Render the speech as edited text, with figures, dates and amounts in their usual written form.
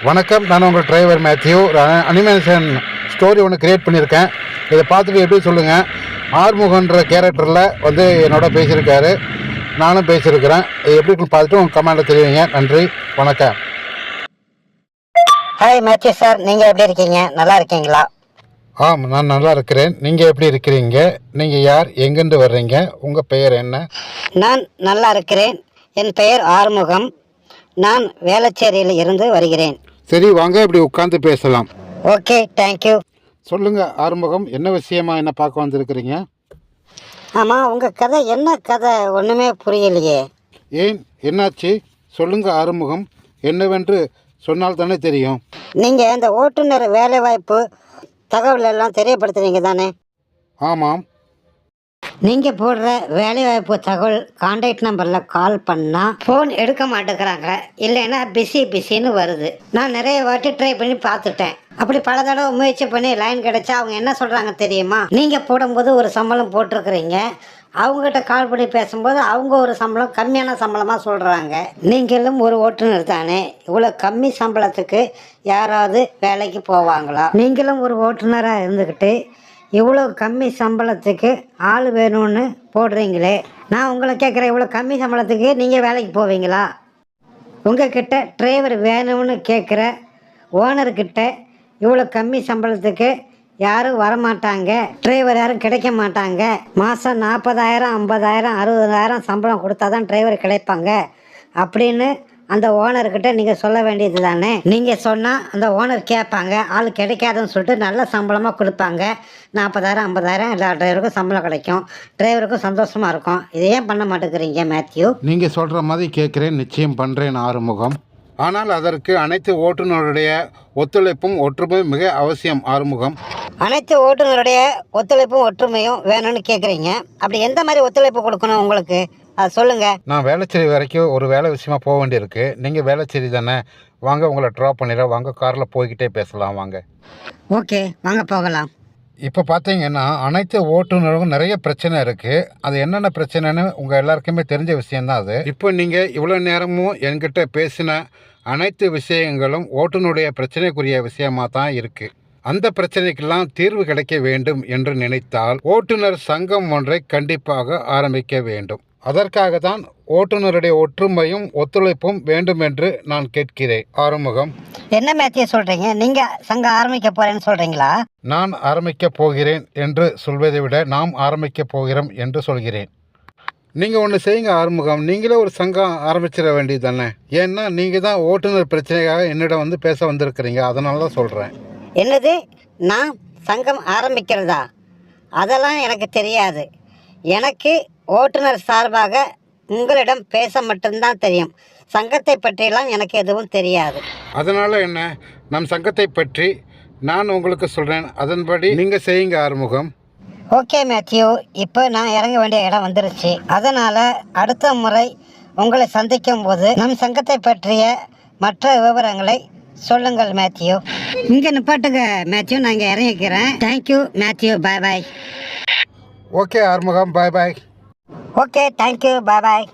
வணக்கம், நான் உங்கள் டிரைவர் மேத்யூ. அனிமேஷன் ஸ்டோரி ஒன்று க்ரியேட் பண்ணியிருக்கேன். இதை பார்த்துட்டு எப்படி சொல்லுங்கள். ஆறுமுகன்ற கேரக்டரில் வந்து என்னோட பேசியிருக்காரு, நானும் பேசியிருக்கிறேன். இது எப்படி இருக்குன்னு பார்த்துட்டு உங்கள் கமெண்டில் தெரிவிங்க. நன்றி, வணக்கம். ஹாய் மேத்யூ சார், நீங்கள் எப்படி இருக்கீங்க? நல்லா இருக்கீங்களா? ஆம், நான் நல்லா இருக்கிறேன். நீங்கள் எப்படி இருக்கிறீங்க? நீங்கள் யார், எங்கேருந்து வர்றீங்க, உங்கள் பெயர் என்ன? நான் நல்லா இருக்கிறேன். என் பெயர் ஆறுமுகம். நான் வேளச்சேரியில் இருந்து வருகிறேன். சரி, வாங்க இப்படி உட்காந்து பேசலாம். Okay, thank you. சொல்லுங்கள் ஆறுமுகம், என்ன விஷயமா என்ன பார்க்க வந்திருக்கிறீங்க? ஆமாம், உங்கள் கதை என்ன கதை? ஒன்றுமே புரியலையே. ஏன், என்னாச்சு? சொல்லுங்கள் ஆறுமுகம், என்னவென்று சொன்னால் தானே தெரியும். நீங்கள் இந்த ஓட்டுநர் வேலைவாய்ப்பு தகவல் எல்லாம் தெரியப்படுத்துறீங்க தானே? ஆமாம். நீங்கள் போடுற வேலைவாய்ப்பு தகவல் கான்டாக்ட் நம்பரில் கால் பண்ணால் ஃபோன் எடுக்க மாட்டேங்கிறாங்க, இல்லைன்னா பிஸின்னு வருது. நான் நிறைய வாட்டி ட்ரை பண்ணி பார்த்துட்டேன். அப்படி பல தடவை முயற்சி பண்ணி லைன் கிடைச்சா அவங்க என்ன சொல்கிறாங்க தெரியுமா? நீங்கள் போடும்போது ஒரு சம்பளம் போட்டிருக்கிறீங்க, அவங்ககிட்ட கால் பண்ணி பேசும்போது அவங்க ஒரு சம்பளம் கம்மியான சம்பளமாக சொல்கிறாங்க. நீங்களும் ஒரு ஓட்டுநர் தானே, இவ்வளோ கம்மி சம்பளத்துக்கு யாராவது வேலைக்கு போவாங்களா? நீங்களும் ஒரு ஓட்டுநராக இருந்துக்கிட்டு இவ்வளோ கம்மி சம்பளத்துக்கு ஆள் வேணும்னு போடுறீங்களே, நான் உங்களை கேட்குறேன், இவ்வளோ கம்மி சம்பளத்துக்கு நீங்கள் வேலைக்கு போவீங்களா? உங்ககிட்ட டிரைவர் வேணும்னு கேட்குற ஓனர்கிட்ட இவ்வளோ கம்மி சம்பளத்துக்கு யாரும் வரமாட்டாங்க, டிரைவர் யாரும் கிடைக்க மாட்டாங்க. மாதம் 40,000 50,000 60,000 சம்பளம் கொடுத்தா தான் டிரைவர் கிடைப்பாங்க அப்படின்னு அந்த ஓனர்கிட்ட நீங்கள் சொல்ல வேண்டியது தானே. நீங்கள் சொன்னால் அந்த ஓனர் கேட்பாங்க, ஆள் கிடைக்காதுன்னு சொல்லிட்டு நல்ல சம்பளமாக கொடுப்பாங்க. 40,000 50,000 எல்லா டிரைவருக்கும் சம்பளம் கிடைக்கும், டிரைவருக்கும் சந்தோஷமாக இருக்கும். இதை ஏன் பண்ண மாட்டேங்கிறீங்க மேத்யூ? நீங்கள் சொல்கிற மாதிரி கேட்குறேன், நிச்சயம் பண்ணுறேன் ஆறுமுகம். ஆனால் அதற்கு அனைத்து ஓட்டுநருடைய ஒத்துழைப்பும் ஒற்றுமையும் மிக அவசியம் ஆறுமுகம். அனைத்து ஓட்டுநருடைய ஒத்துழைப்பும் ஒற்றுமையும் வேணும்னு கேட்குறீங்க. அப்படி எந்த மாதிரி ஒத்துழைப்பு கொடுக்கணும் உங்களுக்கு, அது சொல்லுங்கள். நான் வேளச்சேரி வரைக்கும் ஒரு வேலை விஷயமா போக வேண்டியிருக்கு. நீங்கள் வேளச்சேரி தானே? வாங்க, உங்களை ட்ராப் பண்ணிடுறேன். வாங்க, காரில் போய்கிட்டே பேசலாம் வாங்க. ஓகே, வாங்க போகலாம். இப்போ பார்த்தீங்கன்னா அனைத்து ஓட்டுநருக்கும் நிறைய பிரச்சனை இருக்குது. அது என்னென்ன பிரச்சனைன்னு உங்கள் எல்லாருக்குமே தெரிஞ்ச விஷயந்தான் அது. இப்போ நீங்கள் இவ்வளோ நேரமும் என்கிட்ட பேசின அனைத்து விஷயங்களும் ஓட்டுநருடைய பிரச்சனைக்குரிய விஷயமாக தான் இருக்குது. அந்த பிரச்சனைக்கெல்லாம் தீர்வு கிடைக்க வேண்டும் என்று நினைத்தால் ஓட்டுநர் சங்கம் ஒன்றை கண்டிப்பாக ஆரம்பிக்க வேண்டும். அதற்காக தான் ஓட்டுநருடைய ஒற்றுமையும் ஒத்துழைப்பும் வேண்டும் என்று நான் கேட்கிறேன் ஆறுமுகம். என்ன மேத்யூ சொல்கிறீங்க? நீங்கள் சங்கம் ஆரம்பிக்க போகிறேன்னு சொல்கிறீங்களா? நான் ஆரம்பிக்கப் போகிறேன் என்று சொல்வதை விட நாம் ஆரம்பிக்கப் போகிறோம் என்று சொல்கிறேன். நீங்கள் ஒன்று செய்யுங்க ஆறுமுகம், நீங்களே ஒரு சங்கம் ஆரம்பிச்சிட வேண்டியது தானே. ஏன்னா நீங்கள் தான் ஓட்டுநர் பிரச்சனைக்காக என்னிடம் வந்து பேச வந்திருக்கிறீங்க, அதனால தான் சொல்கிறேன். என்னது, நான் சங்கம் ஆரம்பிக்கிறதா? அதெல்லாம் எனக்கு தெரியாது. எனக்கு ஓட்டுநர் சார்பாக உங்களிடம் பேச மட்டும்தான் தெரியும். சங்கத்தை பற்றியெல்லாம் எனக்கு எதுவும் தெரியாது. அதனால் என்ன, நம் சங்கத்தை பற்றி நான் உங்களுக்கு சொல்கிறேன், அதன்படி நீங்கள் செய்யுங்க ஆறுமுகம். ஓகே மேத்யூ, இப்போ நான் இறங்க வேண்டிய இடம் வந்துருச்சு. அதனால் அடுத்த முறை உங்களை சந்திக்கும் போது நம் சங்கத்தை பற்றிய மற்ற விவரங்களை சொல்லுங்கள் மேத்யூ. இங்கே நிப்பாட்டுங்க மேத்யூ, நான் இங்கே இறங்கிக்கிறேன். தேங்க்யூ மேத்யூ, பாய் பாய். ஓகே ஆறுமுகம், பாய் பாய். ஓகே, தேங்க்யூ, பாய் பாய்.